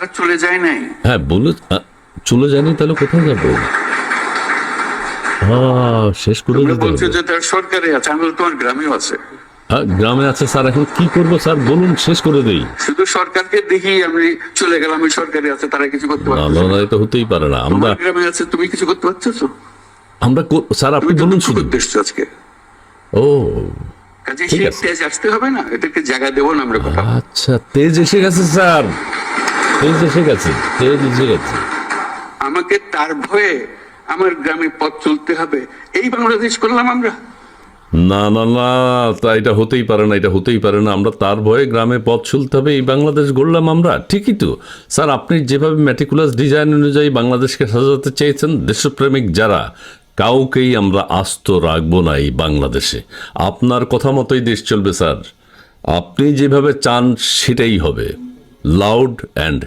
তারা চলে যায় নাই। হ্যাঁ বলে চলে যায়নি, তাহলে কোথায় যাবো? শেষ করে তোমরা দিতে বলছো হবে। যে তার সরকারে আছে, আমি বলি তোমার গ্রামেও আছে। হ্যাঁ গ্রামে আছে স্যার, এখন কি করবো স্যার বলুন, শেষ করে দেই। শুধু সরকারকে দেখি আমি চলে গেলাম, ওই সরকারে আছে, তারা কিছু করতে না পারছে না না। না, এটা হতেই পারে না। আমরা তোমার গ্রামে আছে, তুমি কিছু করতে পারছো? আমরা স্যার আপনি তুমি তো বলুন দুঃখ শুধু। করতে এসছো আজকে, ও কাজে ঠিক সেই আছে। তেজ আসতে হবে না, এদেরকে জায়গা দেবো না আমরা কথা। আচ্ছা, তেজ এসে গেছে স্যার, তেজ এসে গেছে, তেজ এসে গেছে। আমাকে তার ভয়ে আমার গ্রামে পথ চলতে হবে, এই বাংলাদেশ করলাম আমরা। না না না, তা এটা হতেই পারে না, এটা হতেই পারে না। আমরা তার ভয়ে গ্রামে পথ চলতে হবে, এই বাংলাদেশ গড়লাম আমরা, ঠিকই তো স্যার। আপনি যেভাবে ম্যাটিকুলাস ডিজাইন অনুযায়ী বাংলাদেশকে সাজাতে চেয়েছেন, দেশপ্রেমিক যারা, কাউকেই আমরা আস্ত রাখবো না এই বাংলাদেশে। আপনার কথা মতোই দেশ চলবে স্যার, আপনি যেভাবে চান সেটাই হবে, লাউড অ্যান্ড